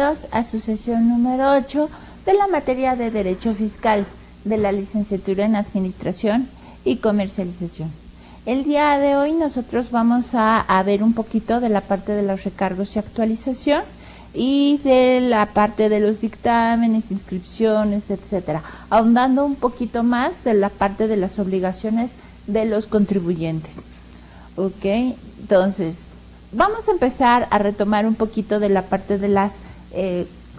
bienvenidos a su sesión número 8 de la materia de Derecho Fiscal de la licenciatura en Administración y Comercialización. El día de hoy nosotros vamos a ver un poquito de la parte de los recargos y actualización y de la parte de los dictámenes, inscripciones, etcétera, ahondando un poquito más de la parte de las obligaciones de los contribuyentes. Ok, entonces vamos a empezar a retomar un poquito de la parte de las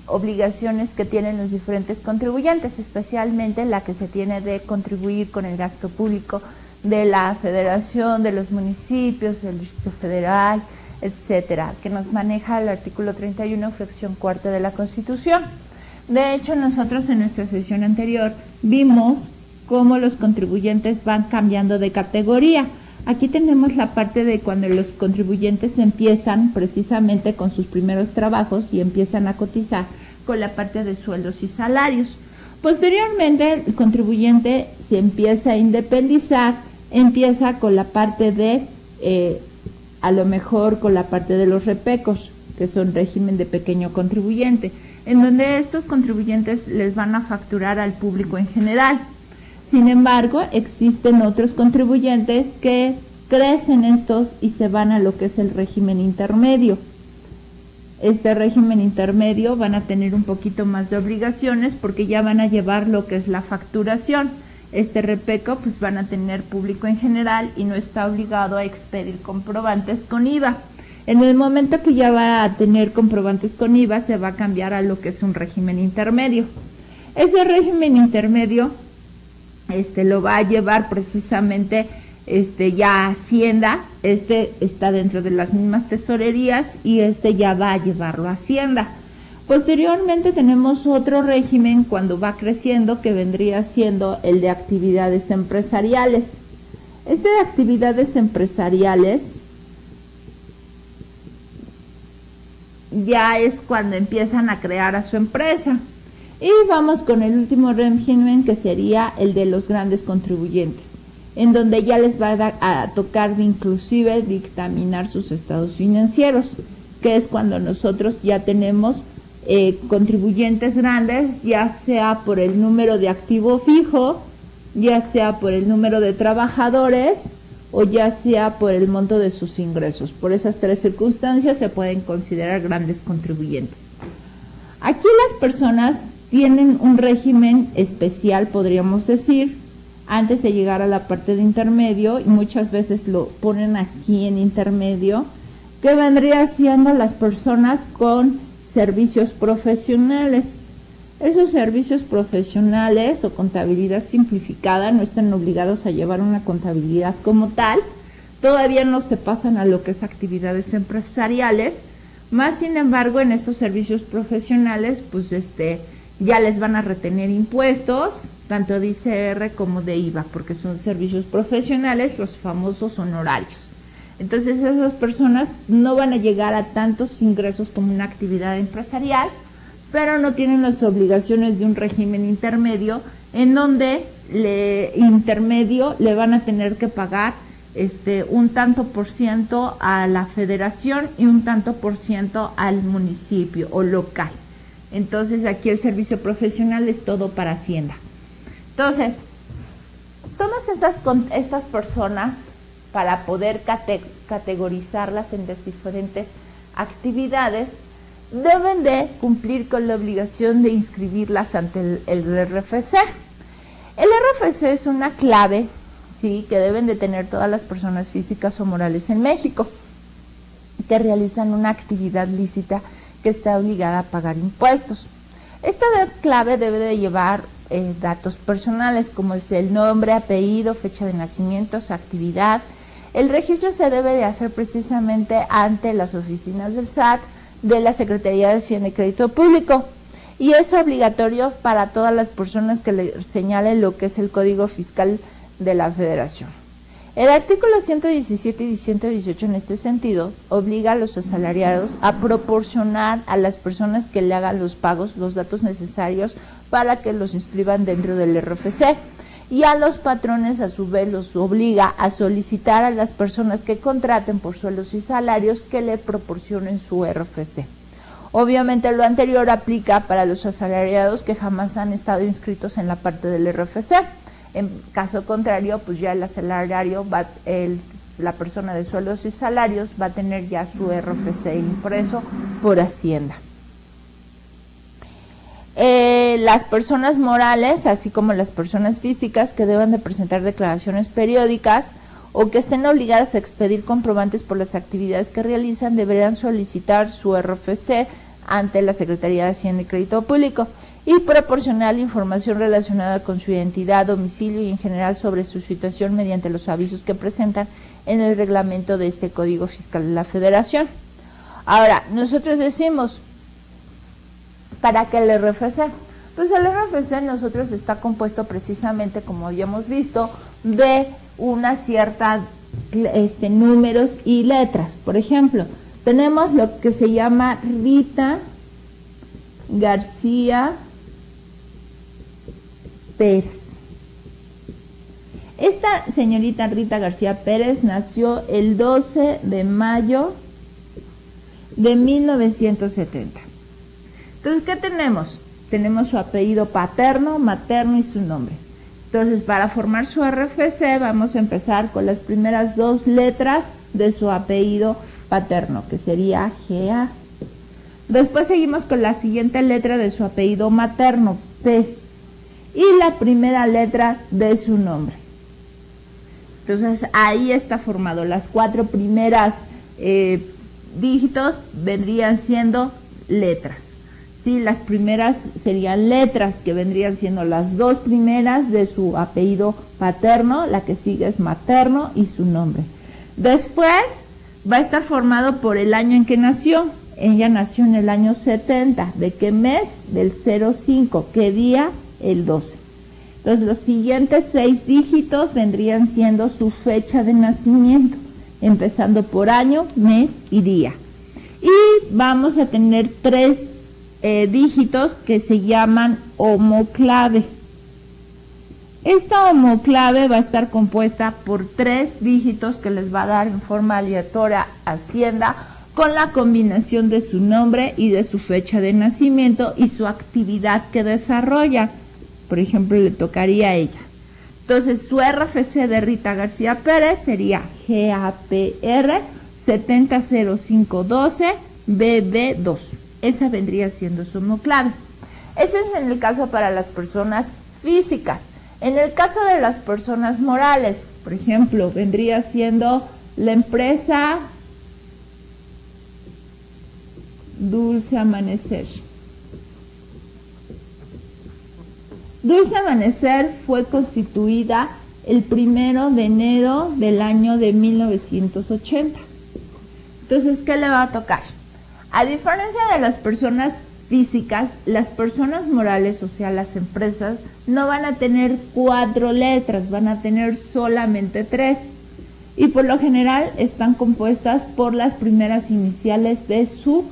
obligaciones que tienen los diferentes contribuyentes, especialmente la que se tiene de contribuir con el gasto público de la federación, de los municipios, del Distrito Federal, etcétera, que nos maneja el artículo 31, fracción cuarta de la Constitución. De hecho, nosotros en nuestra sesión anterior vimos cómo los contribuyentes van cambiando de categoría. Aquí tenemos la parte de cuando los contribuyentes empiezan precisamente con sus primeros trabajos y empiezan a cotizar con la parte de sueldos y salarios. Posteriormente, el contribuyente se empieza a independizar, empieza con la parte de, a lo mejor con la parte de los repecos, que son régimen de pequeño contribuyente, en donde estos contribuyentes les van a facturar al público en general. Sin embargo, existen otros contribuyentes que crecen estos y se van a lo que es el régimen intermedio. Este régimen intermedio van a tener un poquito más de obligaciones porque ya van a llevar lo que es la facturación. Este repeco pues van a tener público en general y no está obligado a expedir comprobantes con IVA. En el momento que ya va a tener comprobantes con IVA se va a cambiar a lo que es un régimen intermedio. Ese régimen intermedio lo va a llevar precisamente ya Hacienda, está dentro de las mismas tesorerías y ya va a llevarlo a Hacienda. Posteriormente tenemos otro régimen cuando va creciendo que vendría siendo el de actividades empresariales. De actividades empresariales ya es cuando empiezan a crear a su empresa. Y vamos con el último régimen que sería el de los grandes contribuyentes, en donde ya les va a tocar de inclusive dictaminar sus estados financieros, que es cuando nosotros ya tenemos contribuyentes grandes, ya sea por el número de activo fijo, ya sea por el número de trabajadores o ya sea por el monto de sus ingresos. Por esas tres circunstancias se pueden considerar grandes contribuyentes. Aquí las personas tienen un régimen especial, podríamos decir, antes de llegar a la parte de intermedio, y muchas veces lo ponen aquí en intermedio, que vendría siendo las personas con servicios profesionales. Esos servicios profesionales o contabilidad simplificada no están obligados a llevar una contabilidad como tal, todavía no se pasan a lo que es actividades empresariales, más sin embargo en estos servicios profesionales pues ya les van a retener impuestos, tanto de ICR como de IVA, porque son servicios profesionales, los famosos honorarios. Entonces esas personas no van a llegar a tantos ingresos como una actividad empresarial, pero no tienen las obligaciones de un régimen intermedio, en donde le van a tener que pagar un tanto por ciento a la federación y un tanto por ciento al municipio o local. Entonces aquí el servicio profesional es todo para Hacienda. Entonces, todas estas personas, para poder categorizarlas en las diferentes actividades, deben de cumplir con la obligación de inscribirlas ante el RFC. El RFC es una clave, ¿sí?, que deben de tener todas las personas físicas o morales en México que realizan una actividad lícita que está obligada a pagar impuestos. Esta clave debe de llevar datos personales como el nombre, apellido, fecha de nacimiento, actividad. El registro se debe de hacer precisamente ante las oficinas del SAT, de la Secretaría de Hacienda y Crédito Público, y es obligatorio para todas las personas que le señalen lo que es el Código Fiscal de la Federación. El artículo 117 y 118 en este sentido obliga a los asalariados a proporcionar a las personas que le hagan los pagos los datos necesarios para que los inscriban dentro del RFC, y a los patrones a su vez los obliga a solicitar a las personas que contraten por sueldos y salarios que le proporcionen su RFC. Obviamente lo anterior aplica para los asalariados que jamás han estado inscritos en la parte del RFC. En caso contrario, pues ya el asalariario, la persona de sueldos y salarios va a tener ya su RFC impreso por Hacienda. Las personas morales, así como las personas físicas que deban de presentar declaraciones periódicas o que estén obligadas a expedir comprobantes por las actividades que realizan, deberán solicitar su RFC ante la Secretaría de Hacienda y Crédito Público y proporcionar la información relacionada con su identidad, domicilio y en general sobre su situación mediante los avisos que presentan en el reglamento de este Código Fiscal de la Federación. Ahora, nosotros decimos, ¿para qué el RFC? Pues el RFC nosotros está compuesto precisamente, como habíamos visto, de una cierta números y letras. Por ejemplo, tenemos lo que se llama Rita García Pérez. Esta señorita Rita García Pérez nació el 12 de mayo de 1970. Entonces, ¿qué tenemos? Tenemos su apellido paterno, materno y su nombre. Entonces, para formar su RFC vamos a empezar con las primeras dos letras de su apellido paterno, que sería GA. Después seguimos con la siguiente letra de su apellido materno, P, y la primera letra de su nombre. Entonces, ahí está formado. Las cuatro primeras dígitos vendrían siendo letras. Sí, las primeras serían letras, que vendrían siendo las dos primeras de su apellido paterno, la que sigue es materno y su nombre. Después va a estar formado por el año en que nació. Ella nació en el año 70. ¿De qué mes? Del 05. ¿Qué día? El 12. Entonces los siguientes 6 dígitos vendrían siendo su fecha de nacimiento, empezando por año, mes y día. Y vamos a tener 3 dígitos que se llaman homoclave. Esta homoclave va a estar compuesta por 3 dígitos que les va a dar en forma aleatoria Hacienda con la combinación de su nombre y de su fecha de nacimiento y su actividad que desarrolla. Por ejemplo, le tocaría a ella. Entonces, su RFC de Rita García Pérez sería GAPR 700512 BB2. Esa vendría siendo su homoclave. Ese es en el caso para las personas físicas. En el caso de las personas morales, por ejemplo, vendría siendo la empresa Dulce Amanecer. Dulce Amanecer fue constituida el 1 de enero del año de 1980. Entonces, ¿qué le va a tocar? A diferencia de las personas físicas, las personas morales, o sea, las empresas, no van a tener 4 letras, van a tener solamente 3. Y por lo general están compuestas por las primeras iniciales de su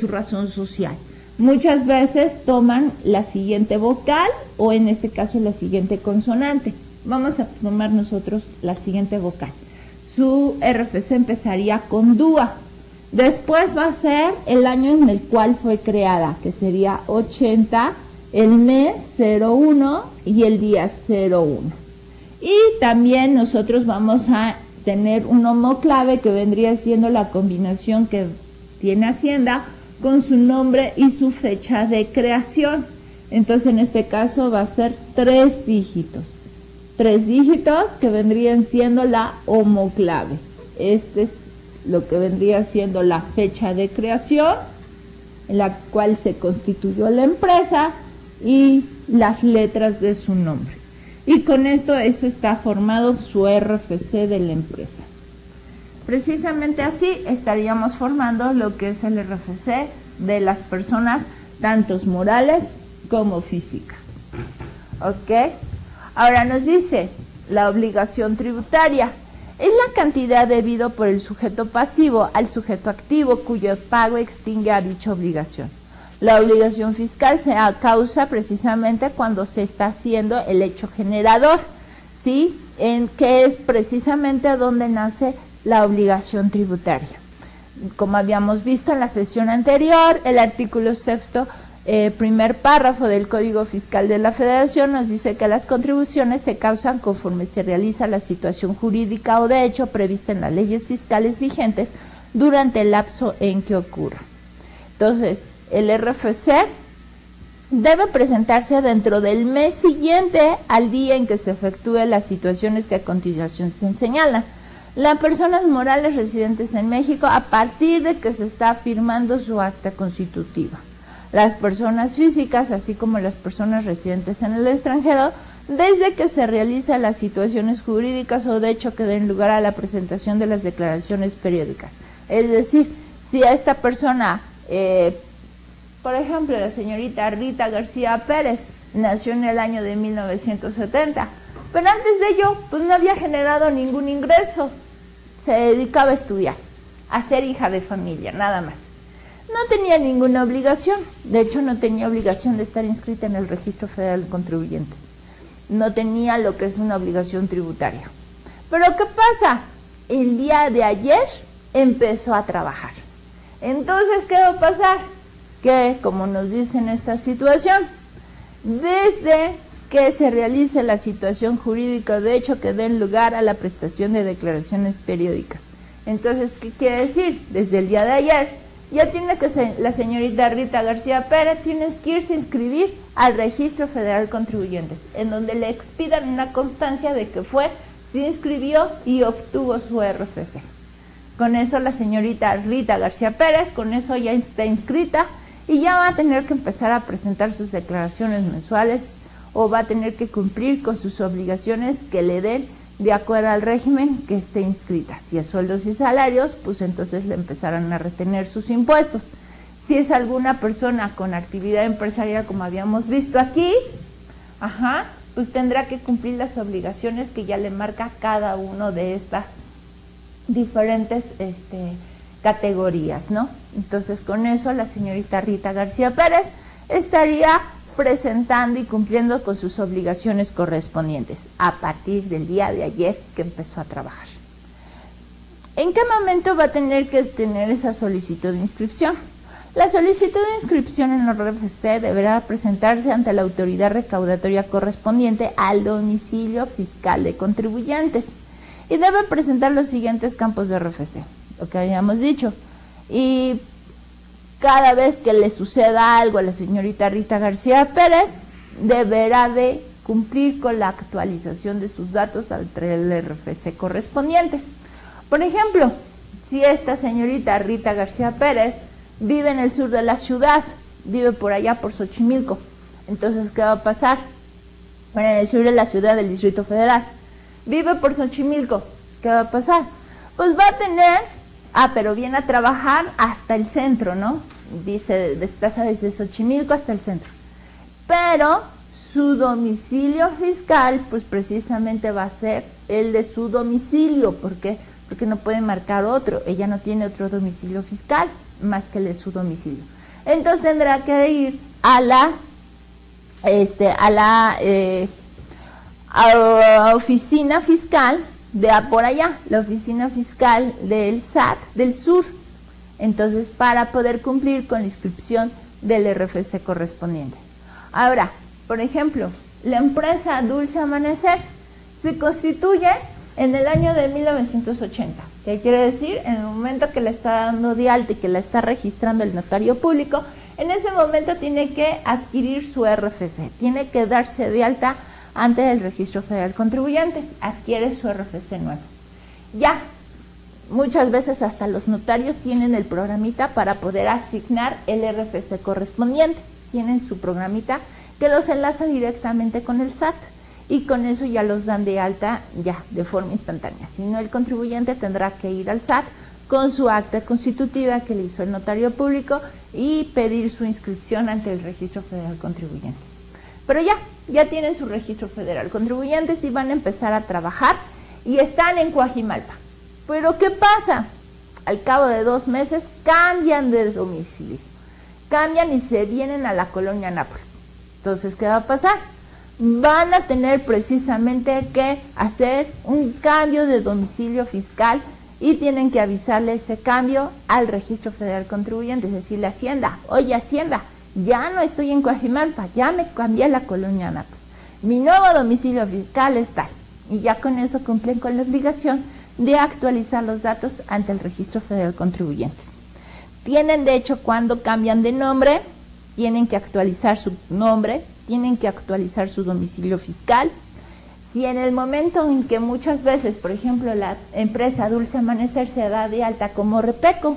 razón social. Muchas veces toman la siguiente vocal o en este caso la siguiente consonante. Vamos a tomar nosotros la siguiente vocal. Su RFC empezaría con DUA. Después va a ser el año en el cual fue creada, que sería 80, el mes 01 y el día 01. Y también nosotros vamos a tener un homoclave que vendría siendo la combinación que tiene Hacienda con su nombre y su fecha de creación. Entonces en este caso va a ser 3 dígitos. 3 dígitos que vendrían siendo la homoclave. Este es lo que vendría siendo la fecha de creación, en la cual se constituyó la empresa, y las letras de su nombre. Y con esto eso está formado su RFC de la empresa. Precisamente así estaríamos formando lo que es el RFC de las personas, tanto morales como físicas. ¿Ok? Ahora nos dice la obligación tributaria. Es la cantidad debida por el sujeto pasivo al sujeto activo cuyo pago extingue a dicha obligación. La obligación fiscal se causa precisamente cuando se está haciendo el hecho generador, ¿sí? En que es precisamente donde nace la obligación tributaria. como habíamos visto en la sesión anterior, el artículo 6º, primer párrafo del Código Fiscal de la Federación nos dice que las contribuciones se causan conforme se realiza la situación jurídica o de hecho prevista en las leyes fiscales vigentes durante el lapso en que ocurra. Entonces, el RFC debe presentarse dentro del mes siguiente al día en que se efectúe las situaciones que a continuación se señalan. Las personas morales residentes en México a partir de que se está firmando su acta constitutiva. Las personas físicas, así como las personas residentes en el extranjero, desde que se realizan las situaciones jurídicas o de hecho que den lugar a la presentación de las declaraciones periódicas. Es decir, si a esta persona, por ejemplo, la señorita Rita García Pérez, nació en el año de 1970, pero antes de ello, pues no había generado ningún ingreso, se dedicaba a estudiar, a ser hija de familia, nada más. No tenía ninguna obligación, de hecho no tenía obligación de estar inscrita en el Registro Federal de Contribuyentes. No tenía lo que es una obligación tributaria. Pero ¿qué pasa? El día de ayer empezó a trabajar. Entonces, ¿qué va a pasar? Que, como nos dice en esta situación, desde que se realice la situación jurídica de hecho que den lugar a la prestación de declaraciones periódicas. Entonces, ¿qué quiere decir? Desde el día de ayer ya tiene que ser la señorita Rita García Pérez, tiene que irse a inscribir al Registro Federal de Contribuyentes, en donde le expidan una constancia de que se inscribió y obtuvo su RFC. Con eso la señorita Rita García Pérez, con eso ya está inscrita y ya va a tener que empezar a presentar sus declaraciones mensuales o va a tener que cumplir con sus obligaciones que le den de acuerdo al régimen que esté inscrita. Si es sueldos y salarios, pues entonces le empezarán a retener sus impuestos. Si es alguna persona con actividad empresarial, como habíamos visto aquí, pues tendrá que cumplir las obligaciones que ya le marca cada uno de estas diferentes categorías, ¿no? Entonces, con eso la señorita Rita García Pérez estaría presentando y cumpliendo con sus obligaciones correspondientes a partir del día de ayer que empezó a trabajar. ¿En qué momento va a tener que tener esa solicitud de inscripción? La solicitud de inscripción en el RFC deberá presentarse ante la autoridad recaudatoria correspondiente al domicilio fiscal de contribuyentes y debe presentar los siguientes campos de RFC, lo que habíamos dicho. Y cada vez que le suceda algo a la señorita Rita García Pérez, deberá de cumplir con la actualización de sus datos entre el RFC correspondiente. Por ejemplo, si esta señorita Rita García Pérez vive en el sur de la ciudad, vive por allá por Xochimilco, entonces, ¿qué va a pasar? Bueno, en el sur de la ciudad del Distrito Federal, vive por Xochimilco, ¿qué va a pasar? Pues va a tener... pero viene a trabajar hasta el centro, ¿no? Dice, desplaza desde Xochimilco hasta el centro. Pero su domicilio fiscal, pues precisamente va a ser el de su domicilio. ¿Por qué? Porque no puede marcar otro. Ella no tiene otro domicilio fiscal más que el de su domicilio. Entonces tendrá que ir a la oficina fiscal de por allá, la oficina fiscal del SAT del sur, entonces para poder cumplir con la inscripción del RFC correspondiente. Ahora, por ejemplo, la empresa Dulce Amanecer se constituye en el año de 1980, ¿qué quiere decir? En el momento que la está dando de alta y que la está registrando el notario público, en ese momento tiene que adquirir su RFC, tiene que darse de alta ante el Registro Federal de Contribuyentes, adquiere su RFC nuevo. Ya, muchas veces hasta los notarios tienen el programita para poder asignar el RFC correspondiente. Tienen su programita que los enlaza directamente con el SAT y con eso ya los dan de alta ya de forma instantánea. Si no, el contribuyente tendrá que ir al SAT con su acta constitutiva que le hizo el notario público y pedir su inscripción ante el Registro Federal de Contribuyentes. Pero ya tienen su registro federal contribuyentes y van a empezar a trabajar y están en Coajimalpa. Pero ¿qué pasa? Al cabo de 2 meses cambian de domicilio, cambian y se vienen a la colonia Nápoles. Entonces, ¿qué va a pasar? Van a tener precisamente que hacer un cambio de domicilio fiscal y tienen que avisarle ese cambio al Registro Federal Contribuyente, es decir, la Hacienda. Oye, Hacienda, ya no estoy en Coajimalpa, ya me cambié a la colonia Nápoles. Mi nuevo domicilio fiscal es tal. Y ya con eso cumplen con la obligación de actualizar los datos ante el Registro Federal Contribuyentes. Tienen, de hecho, cuando cambian de nombre, tienen que actualizar su nombre, tienen que actualizar su domicilio fiscal. Si en el momento en que muchas veces, por ejemplo, la empresa Dulce Amanecer se da de alta como Repeco,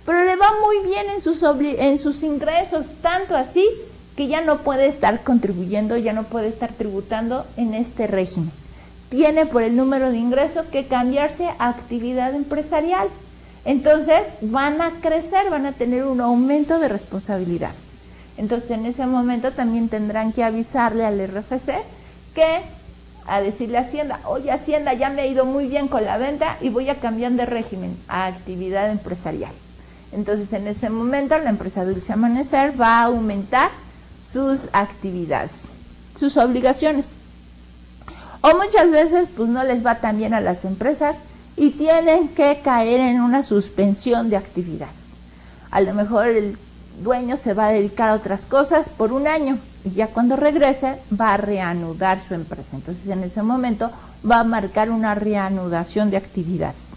pero le va muy bien en sus ingresos, tanto así que ya no puede estar contribuyendo, ya no puede estar tributando en este régimen. Tiene por el número de ingreso que cambiarse a actividad empresarial. Entonces van a crecer, van a tener un aumento de responsabilidades. Entonces en ese momento también tendrán que avisarle al RFC a decirle a Hacienda, oye Hacienda, ya me ha ido muy bien con la venta y voy a cambiar de régimen a actividad empresarial. Entonces en ese momento la empresa Dulce Amanecer va a aumentar sus actividades, sus obligaciones. O muchas veces pues no les va tan bien a las empresas y tienen que caer en una suspensión de actividades. A lo mejor el dueño se va a dedicar a otras cosas por un año y ya cuando regrese va a reanudar su empresa. Entonces en ese momento va a marcar una reanudación de actividades.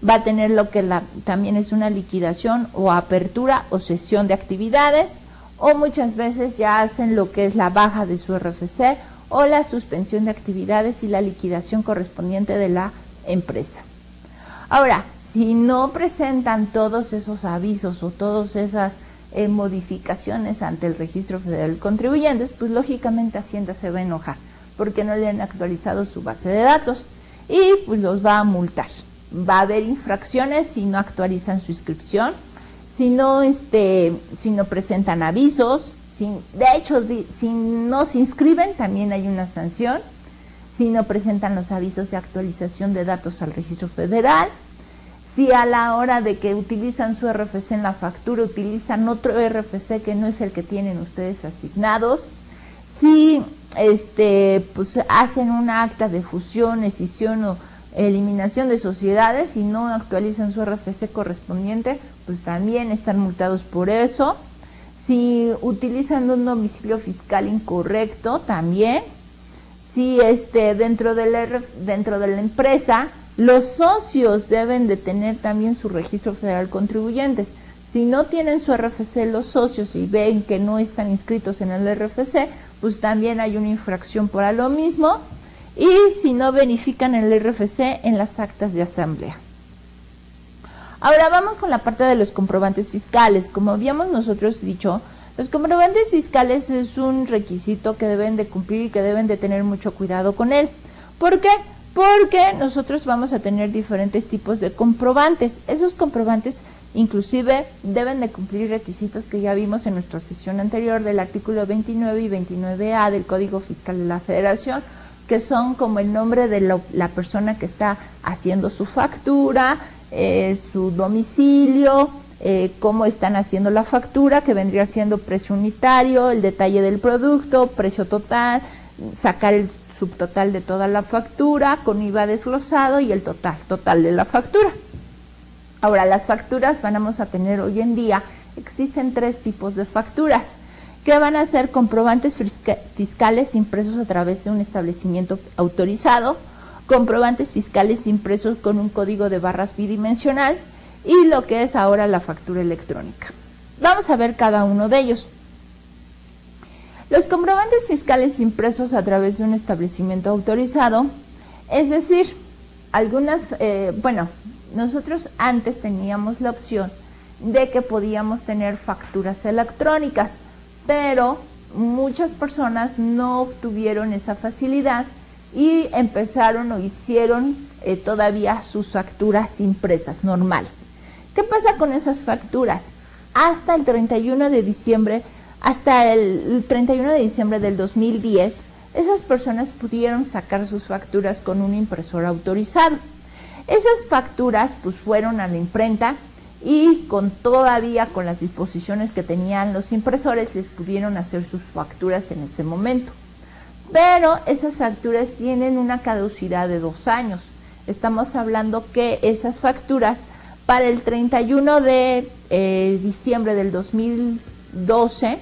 Va a tener lo que también es una liquidación o apertura o cesión de actividades, o muchas veces ya hacen lo que es la baja de su RFC o la suspensión de actividades y la liquidación correspondiente de la empresa. Ahora, si no presentan todos esos avisos o todas esas modificaciones ante el Registro Federal de Contribuyentes, pues lógicamente Hacienda se va a enojar porque no le han actualizado su base de datos y pues los va a multar. Va a haber infracciones si no actualizan su inscripción, si no presentan avisos, de hecho si no se inscriben también hay una sanción, si no presentan los avisos de actualización de datos al Registro Federal, si a la hora de que utilizan su RFC en la factura utilizan otro RFC que no es el que tienen ustedes asignados, si pues hacen una acta de fusión, escisión o eliminación de sociedades y no actualizan su RFC correspondiente, pues también están multados por eso. Si utilizan un domicilio fiscal incorrecto, también. Si dentro de la empresa, los socios deben de tener también su Registro Federal Contribuyentes. Si no tienen su RFC los socios y ven que no están inscritos en el RFC, pues también hay una infracción por lo mismo. Y si no verifican el RFC en las actas de asamblea. Ahora vamos con la parte de los comprobantes fiscales. Como habíamos nosotros dicho, los comprobantes fiscales es un requisito que deben de cumplir y que deben de tener mucho cuidado con él. ¿Por qué? Porque nosotros vamos a tener diferentes tipos de comprobantes. Esos comprobantes inclusive deben de cumplir requisitos que ya vimos en nuestra sesión anterior del artículo 29 y 29A del Código Fiscal de la Federación, que son como el nombre de la persona que está haciendo su factura, su domicilio, cómo están haciendo la factura, que vendría siendo precio unitario, el detalle del producto, precio total, sacar el subtotal de toda la factura con IVA desglosado y el total de la factura. Ahora, las facturas vamos a tener hoy en día, existen 3 tipos de facturas, que van a ser comprobantes fiscales impresos a través de un establecimiento autorizado, comprobantes fiscales impresos con un código de barras bidimensional y lo que es ahora la factura electrónica. Vamos a ver cada uno de ellos. Los comprobantes fiscales impresos a través de un establecimiento autorizado, es decir, nosotros antes teníamos la opción de que podíamos tener facturas electrónicas, pero muchas personas no obtuvieron esa facilidad y empezaron o hicieron todavía sus facturas impresas normales. ¿Qué pasa con esas facturas? Hasta el 31 de diciembre del 2010, esas personas pudieron sacar sus facturas con un impresor autorizado. Esas facturas pues fueron a la imprenta y todavía con las disposiciones que tenían los impresores les pudieron hacer sus facturas en ese momento. Pero esas facturas tienen una caducidad de 2 años. estamos hablando que esas facturas para el 31 de diciembre del 2012,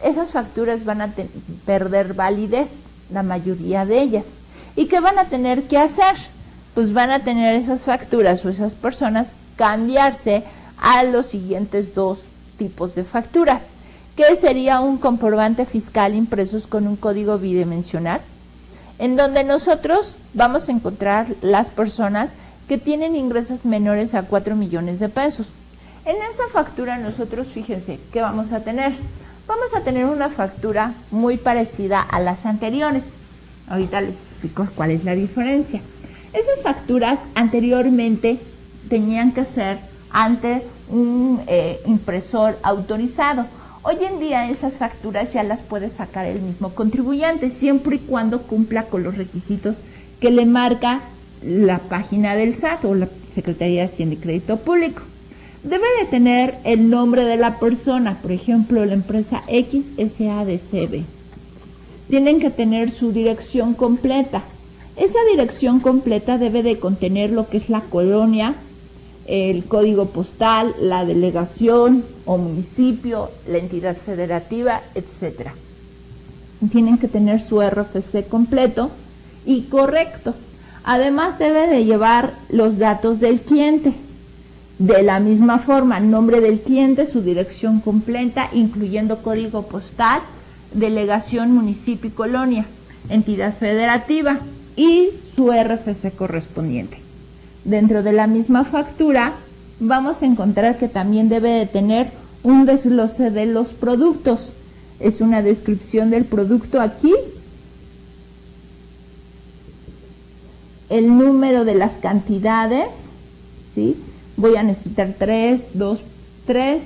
esas facturas van a perder validez, la mayoría de ellas. ¿Y qué van a tener que hacer? Pues van a tener esas facturas o esas personas cambiarse a los siguientes dos tipos de facturas, que sería un comprobante fiscal impresos con un código bidimensional, en donde nosotros vamos a encontrar las personas que tienen ingresos menores a 4 millones de pesos. En esa factura nosotros, fíjense, ¿qué vamos a tener? Vamos a tener una factura muy parecida a las anteriores. Ahorita les explico cuál es la diferencia. Esas facturas anteriormente tenían que ser ante un impresor autorizado. Hoy en día esas facturas ya las puede sacar el mismo contribuyente, siempre y cuando cumpla con los requisitos que le marca la página del SAT o la Secretaría de Hacienda y Crédito Público. Debe de tener el nombre de la persona, por ejemplo, la empresa XSADCB. Tienen que tener su dirección completa. Esa dirección completa debe de contener lo que es la colonia, el código postal, la delegación o municipio, la entidad federativa, etcétera. Tienen que tener su RFC completo y correcto. Además debe de llevar los datos del cliente. De la misma forma, nombre del cliente, su dirección completa, incluyendo código postal, delegación, municipio y colonia, entidad federativa y su RFC correspondiente. Dentro de la misma factura vamos a encontrar que también debe de tener un desglose de los productos. Es una descripción del producto aquí, el número de las cantidades, ¿sí? Voy a necesitar 3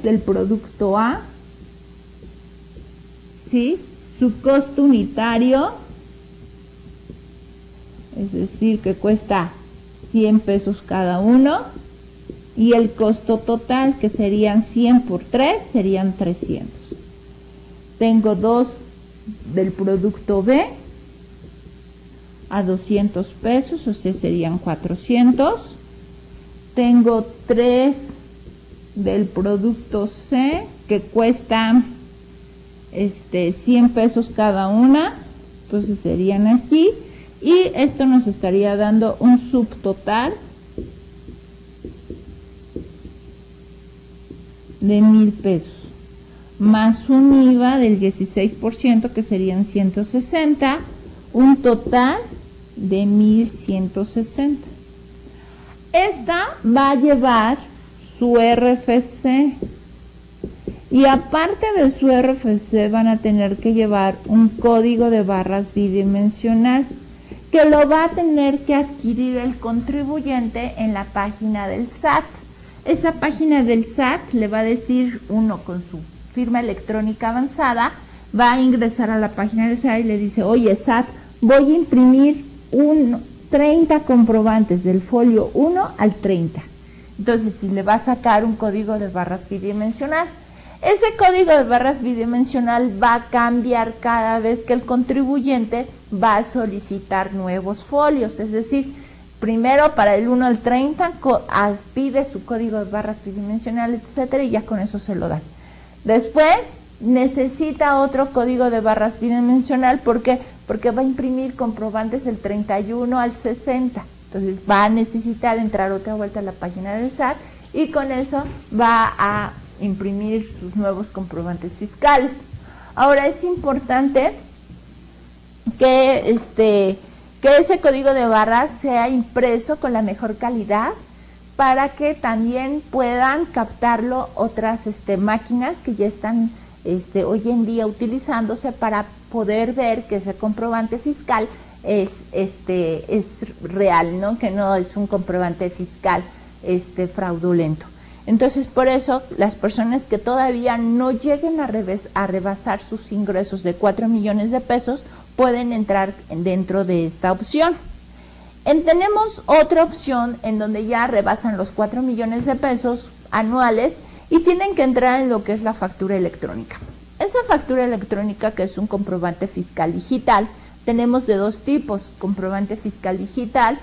del producto A, ¿sí? Su costo unitario, es decir, que cuesta 100 pesos cada uno, y el costo total, que serían 100 por 3, serían 300. Tengo 2 del producto B a 200 pesos, o sea, serían 400. Tengo 3 del producto C, que cuesta 100 pesos cada una, entonces serían aquí, y esto nos estaría dando un subtotal de 1000 pesos, más un IVA del 16%, que serían 160, un total de 1160. Esta va a llevar su RFC, y aparte de su RFC van a tener que llevar un código de barras bidimensional, que lo va a tener que adquirir el contribuyente en la página del SAT. Esa página del SAT le va a decir, uno con su firma electrónica avanzada, va a ingresar a la página del SAT y le dice, oye SAT, voy a imprimir 30 comprobantes del folio 1 al 30. Entonces, si le va a sacar un código de barras bidimensional, ese código de barras bidimensional va a cambiar cada vez que el contribuyente va a solicitar nuevos folios, es decir, primero para el 1 al 30 pide su código de barras bidimensional, etcétera, y ya con eso se lo dan. Después necesita otro código de barras bidimensional, ¿por qué? Porque va a imprimir comprobantes del 31 al 60, entonces va a necesitar entrar otra vuelta a la página del SAT y con eso va a imprimir sus nuevos comprobantes fiscales. Ahora es importante que ese código de barras sea impreso con la mejor calidad para que también puedan captarlo otras máquinas que ya están hoy en día utilizándose para poder ver que ese comprobante fiscal es real, ¿no? Que no es un comprobante fiscal fraudulento. Entonces, por eso, las personas que todavía no lleguen a rebasar sus ingresos de 4 millones de pesos pueden entrar dentro de esta opción. Tenemos otra opción en donde ya rebasan los 4 millones de pesos anuales y tienen que entrar en lo que es la factura electrónica. Esa factura electrónica, que es un comprobante fiscal digital, tenemos de dos tipos: comprobante fiscal digital,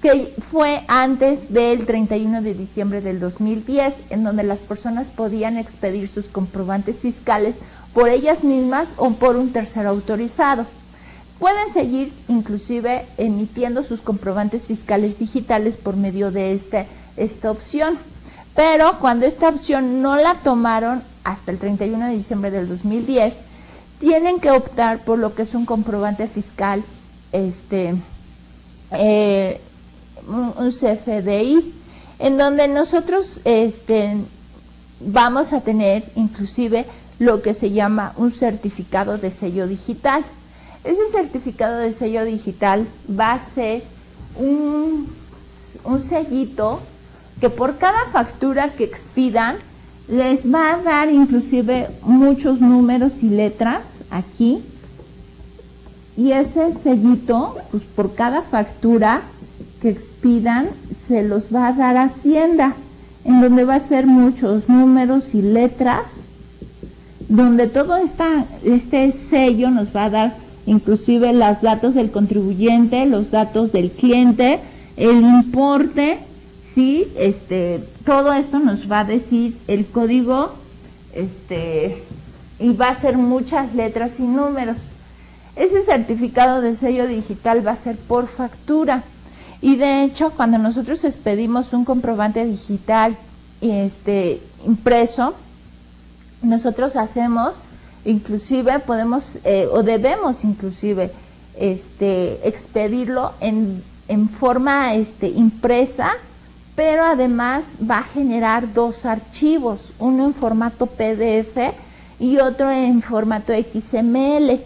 que fue antes del 31 de diciembre del 2010, en donde las personas podían expedir sus comprobantes fiscales por ellas mismas o por un tercero autorizado. Pueden seguir inclusive emitiendo sus comprobantes fiscales digitales por medio de esta opción, pero cuando esta opción no la tomaron hasta el 31 de diciembre del 2010, tienen que optar por lo que es un comprobante fiscal, un CFDI, en donde nosotros vamos a tener inclusive lo que se llama un certificado de sello digital. Ese certificado de sello digital va a ser un sellito que por cada factura que expidan les va a dar inclusive muchos números y letras aquí, y ese sellito, pues por cada factura que expidan se los va a dar Hacienda, en donde va a ser muchos números y letras, donde todo este sello nos va a dar inclusive los datos del contribuyente, los datos del cliente, el importe, ¿sí? Todo esto nos va a decir el código, y va a ser muchas letras y números. Ese certificado de sello digital va a ser por factura, y de hecho cuando nosotros expedimos un comprobante digital impreso, nosotros hacemos, inclusive podemos o debemos inclusive expedirlo en forma impresa, pero además va a generar dos archivos, uno en formato PDF y otro en formato XML.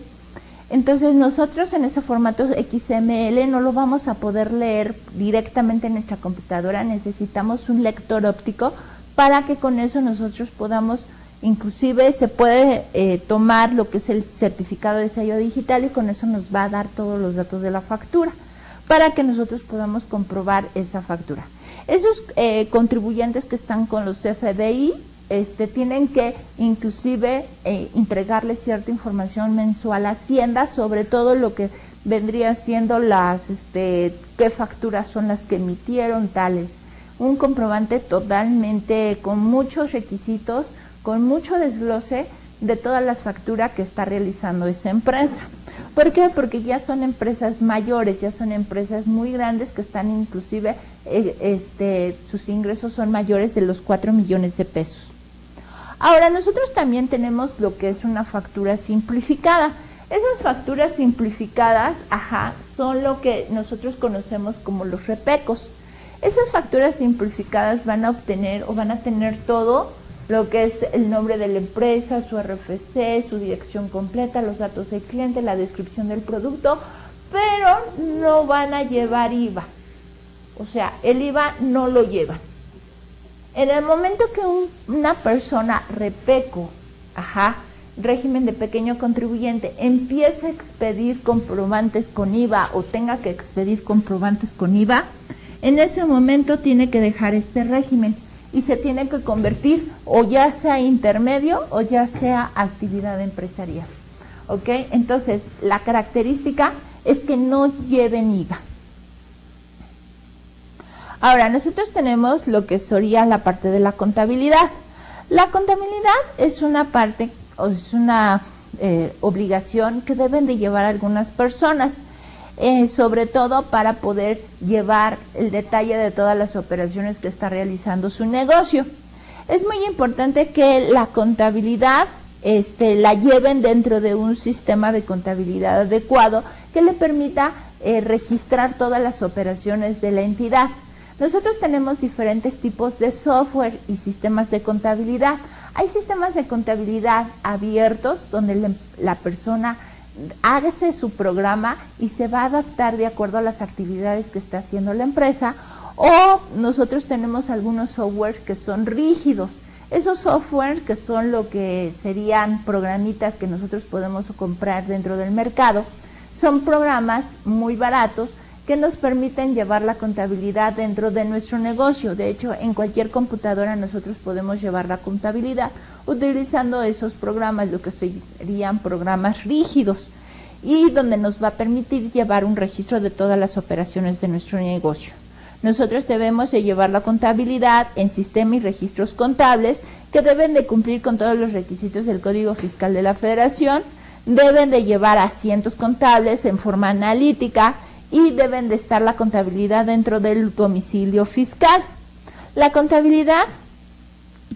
Entonces nosotros en ese formato XML no lo vamos a poder leer directamente en nuestra computadora, necesitamos un lector óptico para que con eso nosotros podamos, inclusive se puede tomar lo que es el certificado de sello digital, y con eso nos va a dar todos los datos de la factura para que nosotros podamos comprobar esa factura. Esos contribuyentes que están con los CFDI tienen que inclusive entregarle cierta información mensual a Hacienda sobre todo lo que vendría siendo qué facturas son las que emitieron tales. Un comprobante totalmente con muchos requisitos, con mucho desglose de todas las facturas que está realizando esa empresa. ¿Por qué? Porque ya son empresas mayores, ya son empresas muy grandes que están inclusive, sus ingresos son mayores de los 4 millones de pesos. Ahora, nosotros también tenemos lo que es una factura simplificada. Esas facturas simplificadas, son lo que nosotros conocemos como los repecos. Esas facturas simplificadas van a obtener o van a tener todo lo que es el nombre de la empresa, su RFC, su dirección completa, los datos del cliente, la descripción del producto, pero no van a llevar IVA. O sea, el IVA no lo llevan. En el momento que una persona repeco, régimen de pequeño contribuyente, empiece a expedir comprobantes con IVA o tenga que expedir comprobantes con IVA, en ese momento tiene que dejar este régimen y se tiene que convertir o ya sea intermedio o ya sea actividad empresarial. ¿Ok? Entonces, la característica es que no lleven IVA. Ahora, nosotros tenemos lo que sería la parte de la contabilidad. La contabilidad es una parte, o es una obligación que deben de llevar algunas personas, sobre todo para poder llevar el detalle de todas las operaciones que está realizando su negocio. Es muy importante que la contabilidad la lleven dentro de un sistema de contabilidad adecuado que le permita registrar todas las operaciones de la entidad. Nosotros tenemos diferentes tipos de software y sistemas de contabilidad. Hay sistemas de contabilidad abiertos donde la persona hágase su programa y se va a adaptar de acuerdo a las actividades que está haciendo la empresa, o nosotros tenemos algunos software que son rígidos. Esos software que son lo que serían programitas que nosotros podemos comprar dentro del mercado, son programas muy baratos que nos permiten llevar la contabilidad dentro de nuestro negocio. De hecho, en cualquier computadora nosotros podemos llevar la contabilidad utilizando esos programas, lo que serían programas rígidos, y donde nos va a permitir llevar un registro de todas las operaciones de nuestro negocio. Nosotros debemos de llevar la contabilidad en sistema y registros contables que deben de cumplir con todos los requisitos del Código Fiscal de la Federación, deben de llevar asientos contables en forma analítica y deben de estar la contabilidad dentro del domicilio fiscal. La contabilidad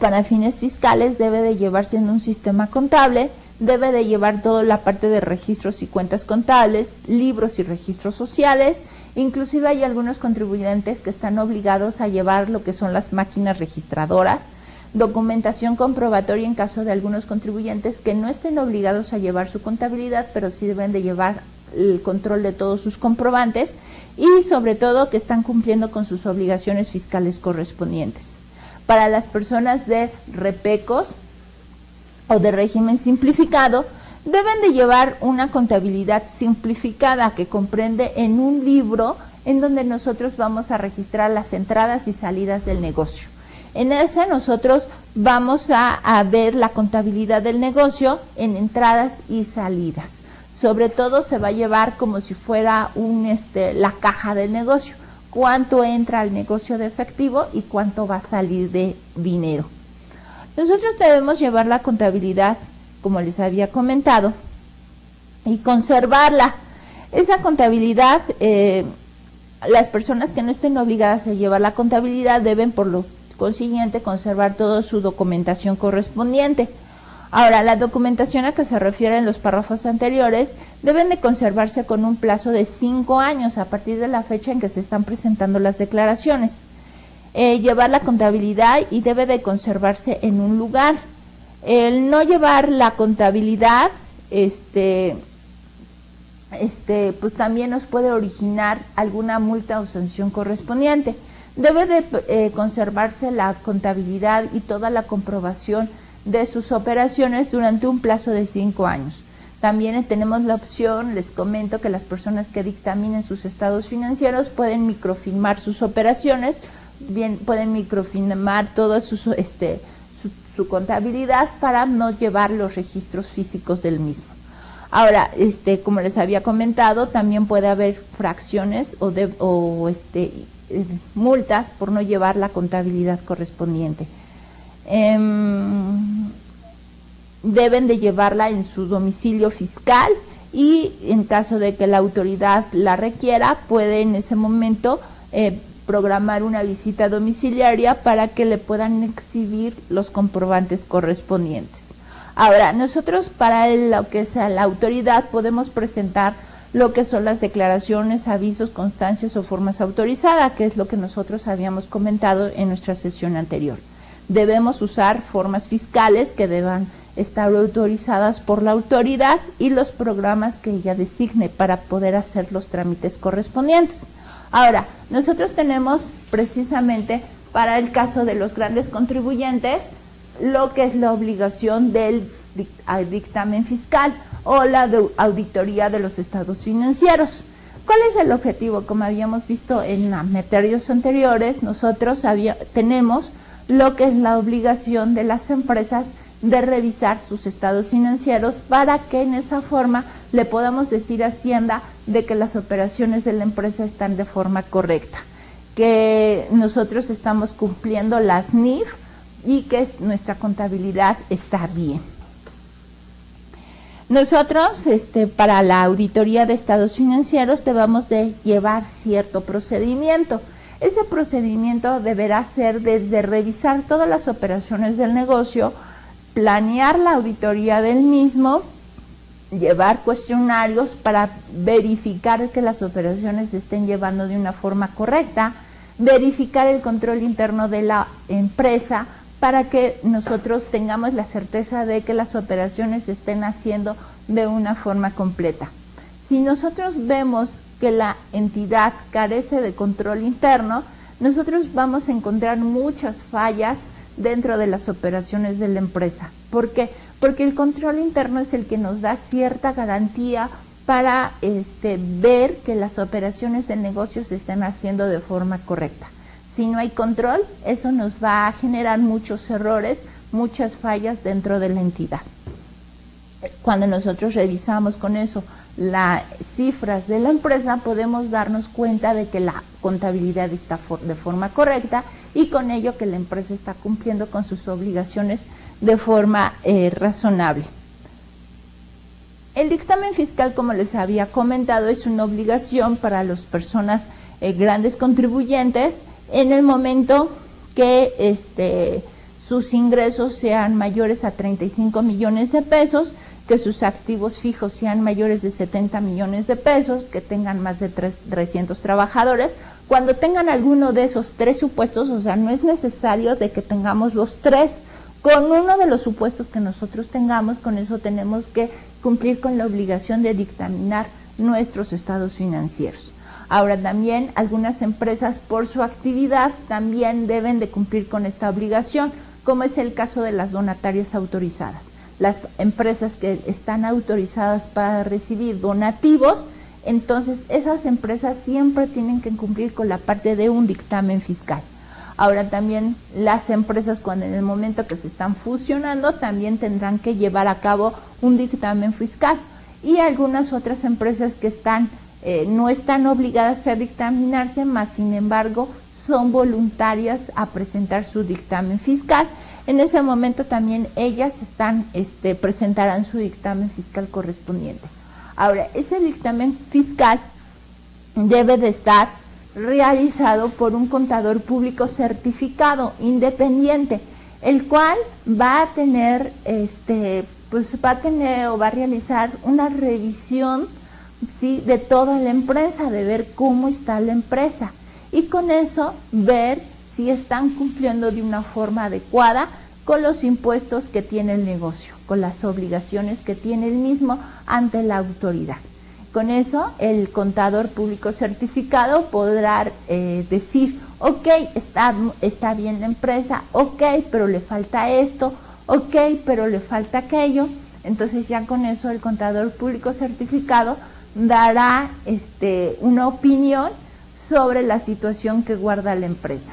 para fines fiscales debe de llevarse en un sistema contable, debe de llevar toda la parte de registros y cuentas contables, libros y registros sociales. Inclusive hay algunos contribuyentes que están obligados a llevar lo que son las máquinas registradoras, documentación comprobatoria en caso de algunos contribuyentes que no estén obligados a llevar su contabilidad, pero sí deben de llevar el control de todos sus comprobantes y sobre todo que están cumpliendo con sus obligaciones fiscales correspondientes. Para las personas de repecos o de régimen simplificado, deben de llevar una contabilidad simplificada que comprende en un libro en donde nosotros vamos a registrar las entradas y salidas del negocio. En ese nosotros vamos a ver la contabilidad del negocio en entradas y salidas. Sobre todo se va a llevar como si fuera la caja del negocio, cuánto entra al negocio de efectivo y cuánto va a salir de dinero. Nosotros debemos llevar la contabilidad, como les había comentado, y conservarla. Esa contabilidad, las personas que no estén obligadas a llevar la contabilidad deben por lo consiguiente conservar toda su documentación correspondiente. Ahora, la documentación a que se refiere en los párrafos anteriores deben de conservarse con un plazo de 5 años a partir de la fecha en que se están presentando las declaraciones. Llevar la contabilidad y debe de conservarse en un lugar. El no llevar la contabilidad, pues también nos puede originar alguna multa o sanción correspondiente. Debe de conservarse la contabilidad y toda la comprobación de sus operaciones durante un plazo de 5 años. También tenemos la opción, les comento, que las personas que dictaminen sus estados financieros pueden microfilmar sus operaciones, bien pueden microfilmar toda su contabilidad para no llevar los registros físicos del mismo. Ahora, como les había comentado, también puede haber fracciones o multas por no llevar la contabilidad correspondiente. Deben de llevarla en su domicilio fiscal y en caso de que la autoridad la requiera, puede en ese momento programar una visita domiciliaria para que le puedan exhibir los comprobantes correspondientes. Ahora, nosotros para lo que sea la autoridad podemos presentar lo que son las declaraciones, avisos, constancias o formas autorizadas, que es lo que nosotros habíamos comentado en nuestra sesión anterior. Debemos usar formas fiscales que deban estar autorizadas por la autoridad y los programas que ella designe para poder hacer los trámites correspondientes. Ahora, nosotros tenemos precisamente para el caso de los grandes contribuyentes lo que es la obligación del dictamen fiscal o la auditoría de los estados financieros. ¿Cuál es el objetivo? Como habíamos visto en materias anteriores, nosotros tenemos lo que es la obligación de las empresas de revisar sus estados financieros para que en esa forma le podamos decir a Hacienda de que las operaciones de la empresa están de forma correcta, que nosotros estamos cumpliendo las NIF y que nuestra contabilidad está bien. Nosotros, para la auditoría de estados financieros debemos de llevar cierto procedimiento. Ese procedimiento deberá ser desde revisar todas las operaciones del negocio, planear la auditoría del mismo, llevar cuestionarios para verificar que las operaciones se estén llevando de una forma correcta, verificar el control interno de la empresa para que nosotros tengamos la certeza de que las operaciones se estén haciendo de una forma completa. Si nosotros vemos que la entidad carece de control interno, nosotros vamos a encontrar muchas fallas dentro de las operaciones de la empresa. ¿Por qué? Porque el control interno es el que nos da cierta garantía para ver que las operaciones del negocio se están haciendo de forma correcta. Si no hay control, eso nos va a generar muchos errores, muchas fallas dentro de la entidad. Cuando nosotros revisamos con eso las cifras de la empresa, podemos darnos cuenta de que la contabilidad está de forma correcta y con ello que la empresa está cumpliendo con sus obligaciones de forma razonable. El dictamen fiscal, como les había comentado, es una obligación para las personas grandes contribuyentes en el momento que sus ingresos sean mayores a 35 millones de pesos, que sus activos fijos sean mayores de 70 millones de pesos, que tengan más de 300 trabajadores. Cuando tengan alguno de esos tres supuestos, o sea, no es necesario de que tengamos los tres, con uno de los supuestos que nosotros tengamos, con eso tenemos que cumplir con la obligación de dictaminar nuestros estados financieros. Ahora también algunas empresas por su actividad también deben de cumplir con esta obligación, como es el caso de las donatarias autorizadas. Las empresas que están autorizadas para recibir donativos, entonces esas empresas siempre tienen que cumplir con la parte de un dictamen fiscal. Ahora también las empresas, cuando en el momento que se están fusionando, también tendrán que llevar a cabo un dictamen fiscal, y algunas otras empresas que no están obligadas a dictaminarse, mas sin embargo son voluntarias a presentar su dictamen fiscal. En ese momento también ellas presentarán su dictamen fiscal correspondiente. Ahora, ese dictamen fiscal debe de estar realizado por un contador público certificado, independiente, el cual va a tener, va a realizar una revisión, ¿sí?, de toda la empresa, de ver cómo está la empresa, y con eso ver si están cumpliendo de una forma adecuada con los impuestos que tiene el negocio, con las obligaciones que tiene el mismo ante la autoridad. Con eso, el contador público certificado podrá decir, ok, está bien la empresa, ok, pero le falta esto, ok, pero le falta aquello. Entonces ya con eso el contador público certificado dará una opinión sobre la situación que guarda la empresa.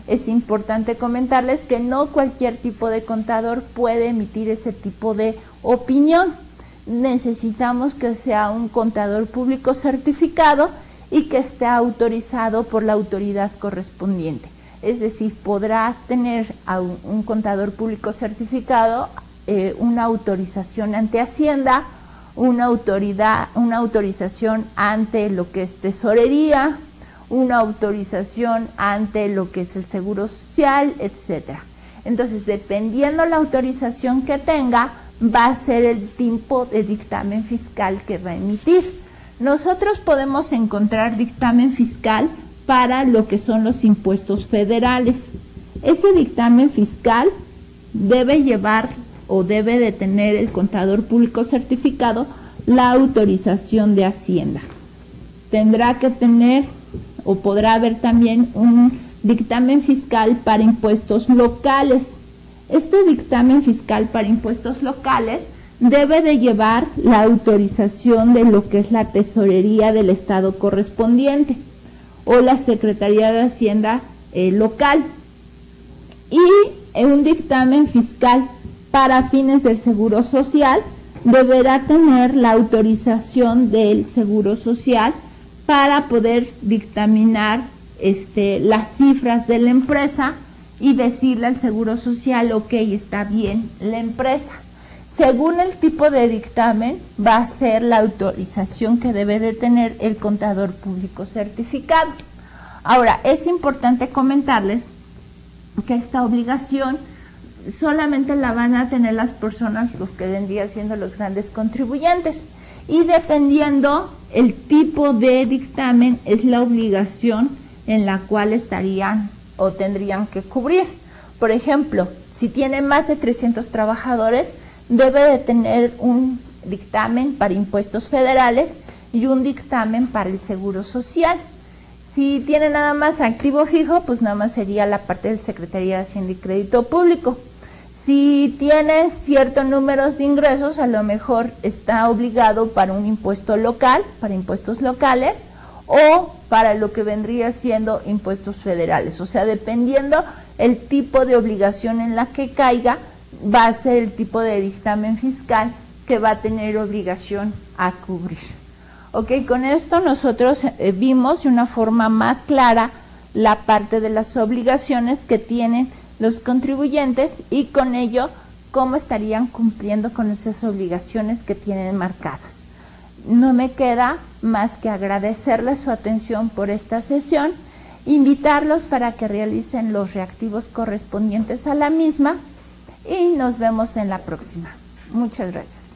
Es importante comentarles que no cualquier tipo de contador puede emitir ese tipo de opinión. Necesitamos que sea un contador público certificado y que esté autorizado por la autoridad correspondiente. Es decir, podrá tener a un contador público certificado una autorización ante Hacienda, una autorización ante lo que es tesorería, una autorización ante lo que es el Seguro Social, etcétera. Entonces, dependiendo la autorización que tenga, va a ser el tipo de dictamen fiscal que va a emitir. Nosotros podemos encontrar dictamen fiscal para lo que son los impuestos federales. Ese dictamen fiscal debe llevar o debe de tener el contador público certificado la autorización de Hacienda. Tendrá que tener o podrá haber también un dictamen fiscal para impuestos locales. Este dictamen fiscal para impuestos locales debe de llevar la autorización de lo que es la tesorería del estado correspondiente o la Secretaría de Hacienda local, y un dictamen fiscal para fines del Seguro Social deberá tener la autorización del Seguro Social para poder dictaminar las cifras de la empresa y decirle al Seguro Social, ok, está bien la empresa. Según el tipo de dictamen, va a ser la autorización que debe de tener el contador público certificado. Ahora, es importante comentarles que esta obligación solamente la van a tener las personas, los que vendrían siendo los grandes contribuyentes, y dependiendo el tipo de dictamen es la obligación en la cual estarían o tendrían que cubrir. Por ejemplo, si tiene más de 300 trabajadores, debe de tener un dictamen para impuestos federales y un dictamen para el Seguro Social. Si tiene nada más activo fijo, pues nada más sería la parte del Secretaría de Hacienda y Crédito Público. Si tiene ciertos números de ingresos, a lo mejor está obligado para un impuesto local, para impuestos locales, o para lo que vendría siendo impuestos federales. O sea, dependiendo el tipo de obligación en la que caiga, va a ser el tipo de dictamen fiscal que va a tener obligación a cubrir. Ok, con esto nosotros vimos de una forma más clara la parte de las obligaciones que tienen los contribuyentes y con ello cómo estarían cumpliendo con esas obligaciones que tienen marcadas. No me queda más que agradecerles su atención por esta sesión, invitarlos para que realicen los reactivos correspondientes a la misma y nos vemos en la próxima. Muchas gracias.